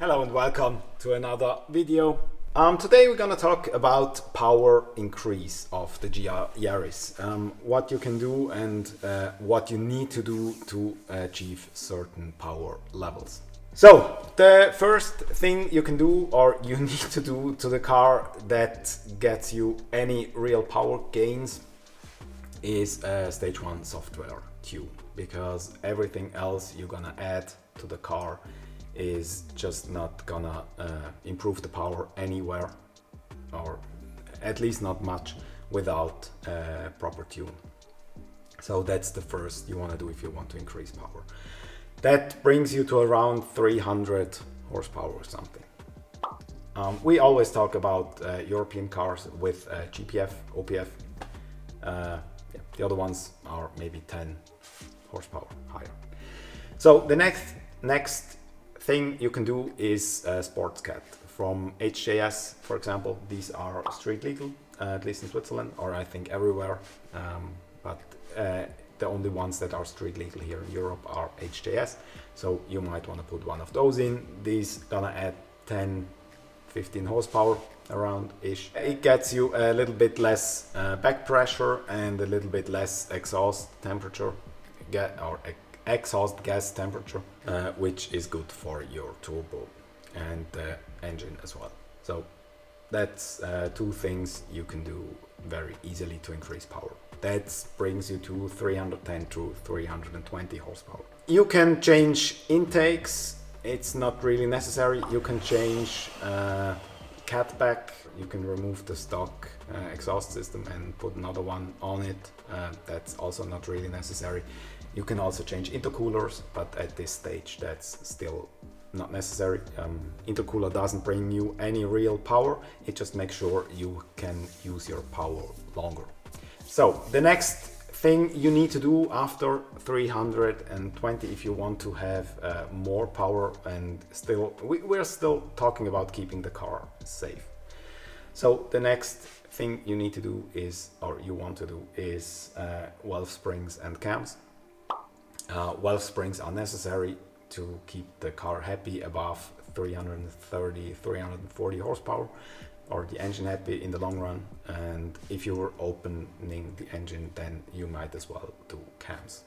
Hello and welcome to another video. Today we're gonna talk about power increase of the Yaris. What you can do and what you need to do to achieve certain power levels. So the first thing you can do or you need to do to the car that gets you any real power gains is a stage 1 software tune, because everything else you're gonna add to the car is just not gonna improve the power anywhere, or at least not much, without a proper tune. So that's the first you want to do if you want to increase power. That brings you to around 300 horsepower or something. We always talk about European cars with GPF, OPF. The other ones are maybe 10 horsepower higher. So the next thing you can do is sports cat from HJS, for example. These are street legal, at least in Switzerland, or I think everywhere, but the only ones that are street legal here in Europe are HJS, so you might want to put one of those in. These gonna add 10-15 horsepower around ish. It gets you a little bit less back pressure and a little bit less exhaust temperature, exhaust gas temperature, which is good for your turbo and the engine as well. So that's two things you can do very easily to increase power. That brings you to 310 to 320 horsepower. You can change intakes. It's not really necessary. You can change catback. You can remove the stock exhaust system and put another one on it. That's also not really necessary. You can also change intercoolers, but at this stage that's still not necessary. Intercooler doesn't bring you any real power. It just makes sure you can use your power longer. So the next thing you need to do after 320, if you want to have more power, and still we're still talking about keeping the car safe. So the next thing you need to do is, or you want to do, is valve springs and cams. Valve springs are necessary to keep the car happy above 330-340 horsepower, or the engine happy in the long run. And if you're opening the engine, then you might as well do cams.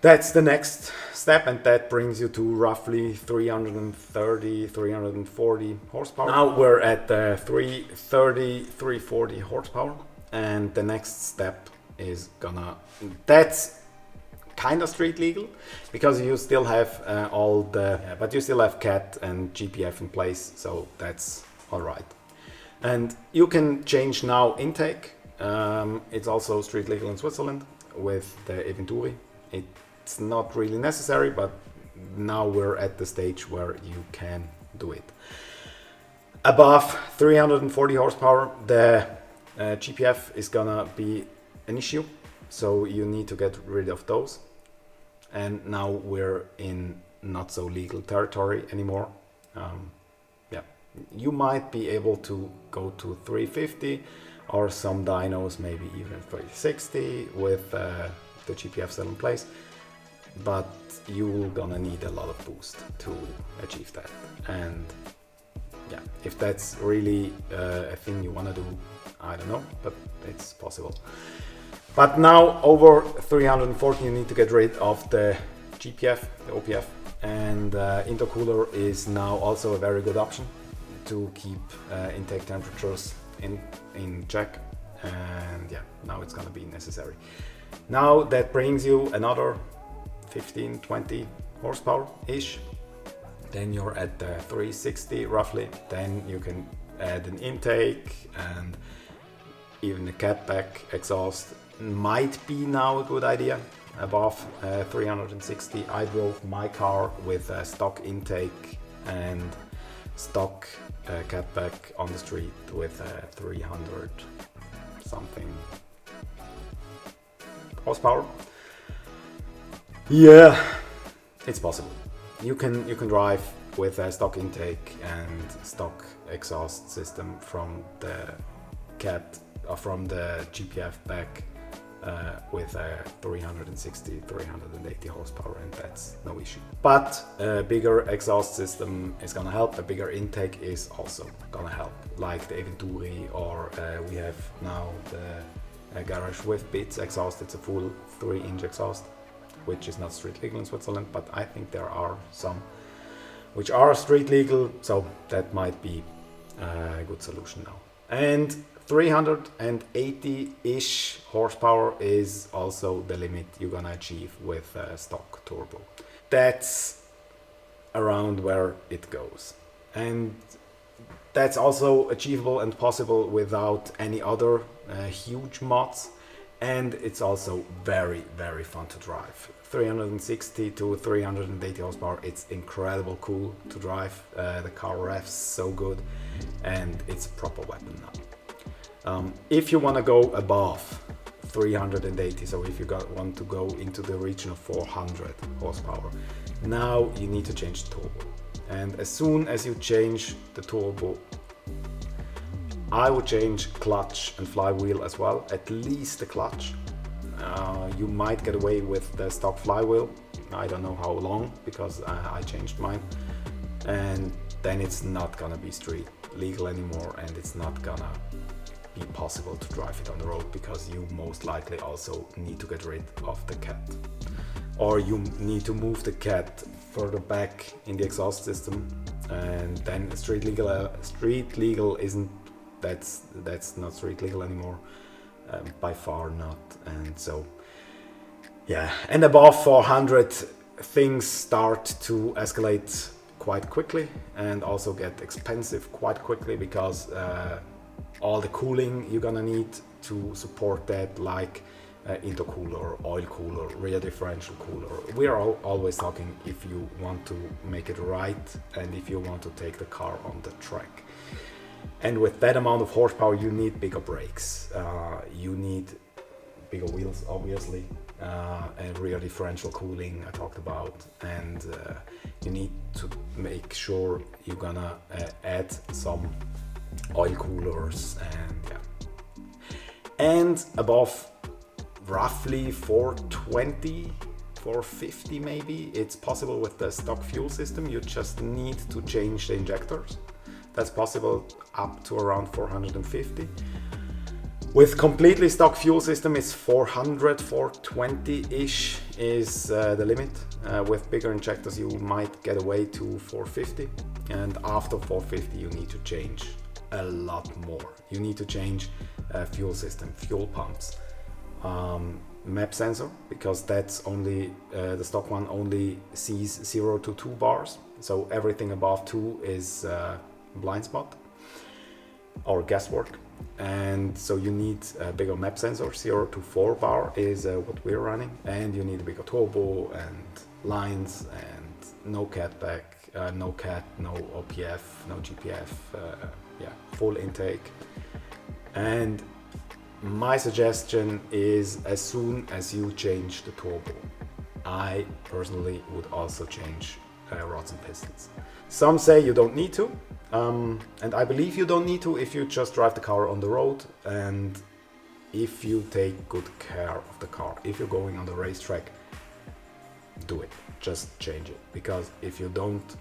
That's the next step, and that brings you to roughly 330-340 horsepower. Now we're at 330-340 horsepower, and the next step is that's kind of street legal, because you still have but you still have CAT and GPF in place, so that's all right. And you can change now intake. It's also street legal in Switzerland with the Eventuri. It's not really necessary, but now we're at the stage where you can do it. Above 340 horsepower, the GPF is gonna be an issue, so you need to get rid of those. And now we're in not so legal territory anymore. You might be able to go to 350, or some dynos maybe even 360 with the GPF still in place, but you're gonna need a lot of boost to achieve that. And yeah, if that's really a thing you want to do, I don't know, but it's possible. But now over 340 you need to get rid of the GPF, the OPF, and intercooler is now also a very good option to keep intake temperatures in check. And yeah, now it's gonna be necessary. Now that brings you another 15-20 horsepower ish. Then you're at 360 roughly. Then you can add an intake, and even a catback exhaust might be now a good idea above 360. I drove my car with a stock intake and stock catback on the street with 300 something horsepower. Yeah, it's possible. You can drive with a stock intake and stock exhaust system from the from the GPF back with a 360, 380 horsepower, and that's no issue. But a bigger exhaust system is gonna help, a bigger intake is also gonna help, like the Venturi, or we have now the Garage with Bits exhaust. It's a full 3-inch exhaust, which is not street legal in Switzerland, but I think there are some which are street legal, so that might be a good solution now. And 380-ish horsepower is also the limit you're gonna achieve with stock turbo. That's around where it goes. And that's also achievable and possible without any other huge mods. And it's also very, very fun to drive. 360 to 380 horsepower, it's incredible cool to drive. The car revs so good, and it's a proper weapon now. If you want to go above 380, so if you want to go into the region of 400 horsepower, now you need to change the turbo. And as soon as you change the turbo, I would change clutch and flywheel as well, at least the clutch. You might get away with the stock flywheel, I don't know how long, because I changed mine. And then it's not gonna be street legal anymore, and it's not gonna be possible to drive it on the road, because you most likely also need to get rid of the cat. Or you need to move the cat further back in the exhaust system, and then street legal isn't, that's not street legal anymore, by far not. And so yeah, and above 400 things start to escalate quite quickly and also get expensive quite quickly, because all the cooling you're gonna need to support that, like intercooler, oil cooler, rear differential cooler. We are always talking if you want to make it right and if you want to take the car on the track. And with that amount of horsepower, you need bigger brakes, you need bigger wheels, obviously, and rear differential cooling I talked about, and you need to make sure you're gonna add some oil coolers, and yeah. And above roughly 420, 450 maybe, it's possible with the stock fuel system. You just need to change the injectors. That's possible up to around 450. With completely stock fuel system, it's 400, 420-ish is the limit. With bigger injectors, you might get away to 450. And after 450, you need to change a lot more. You need to change fuel system, fuel pumps, map sensor, because that's only, the stock one only sees 0 to 2 bars. So everything above 2 is blind spot or guesswork. And so you need a bigger map sensor. 0 to 4 bar is what we're running, and you need a bigger turbo and lines, and no cat back, no cat, no OPF, no GPF, yeah, full intake. And my suggestion is, as soon as you change the turbo, I personally would also change rods and pistons. Some say you don't need to, and I believe you don't need to if you just drive the car on the road and if you take good care of the car. If you're going on the racetrack, do it, just change it, because if you don't,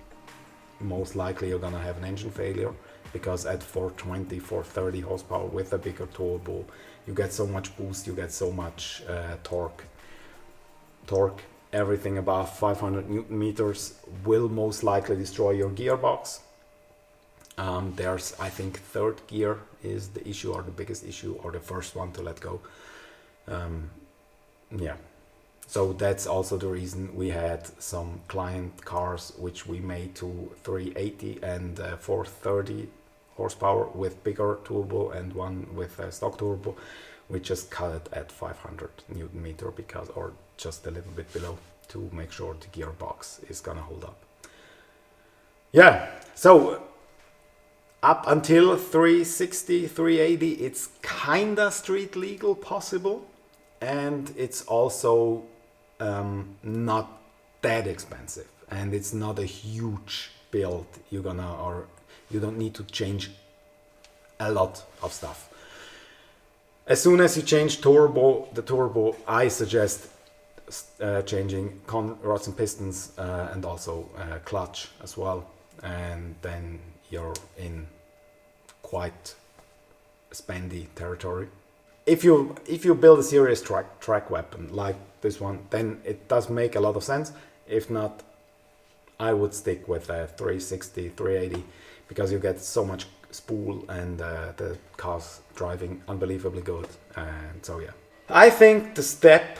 most likely you're gonna have an engine failure, because at 420, 430 horsepower with a bigger turbo, you get so much boost, you get so much torque. Everything above 500 Newton meters will most likely destroy your gearbox. There's, I think, third gear is the issue, or the biggest issue, or the first one to let go. Yeah, so that's also the reason we had some client cars which we made to 380 and 430 horsepower with bigger turbo, and one with a stock turbo. We just cut it at 500 Newton meter, because, or just a little bit below, to make sure the gearbox is gonna hold up. Yeah, so up until 360, 380, it's kinda street legal possible, and it's also not that expensive, and it's not a huge build. You don't need to change a lot of stuff. As soon as you change the turbo, I suggest changing rods and pistons and also clutch as well, and then you're in quite spendy territory. If you build a serious track weapon like this one, then it does make a lot of sense. If not, I would stick with a 360, 380, because you get so much spool and the car's driving unbelievably good. And so yeah, I think the step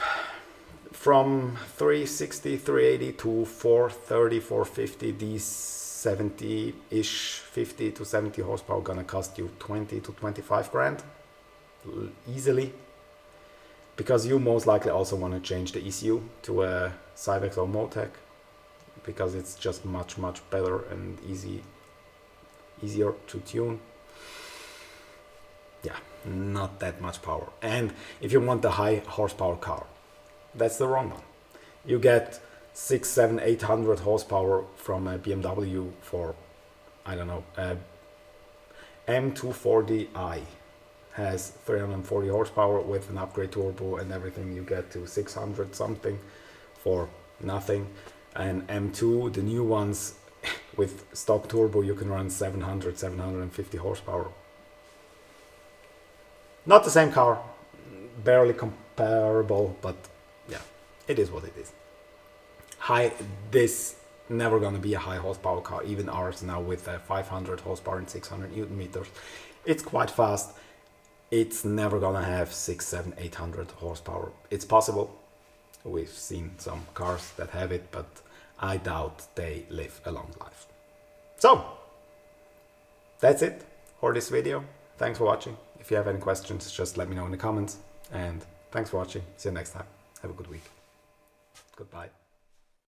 from 360, 380 to 430, 450, these 70-ish, 50 to 70 horsepower gonna cost you 20 to 25 grand easily, because you most likely also want to change the ECU to a Cybex or Motec, because it's just much better and easier to tune. Yeah, not that much power. And if you want the high horsepower car, that's the wrong one. You get 600, 700, 800 horsepower from a BMW for, I don't know, M240i has 340 horsepower with an upgrade turbo and everything. You get to 600 something for nothing. And M2, the new ones with stock turbo, you can run 700, 750 horsepower. Not the same car, barely comparable, but yeah, it is what it is. This never gonna be a high horsepower car. Even ours now with 500 horsepower and 600 Newton meters, it's quite fast. It's never gonna have 600, 700, 800 horsepower. It's possible. We've seen some cars that have it, but I doubt they live a long life. So that's it for this video. Thanks for watching. If you have any questions, just let me know in the comments. And thanks for watching. See you next time. Have a good week. Goodbye.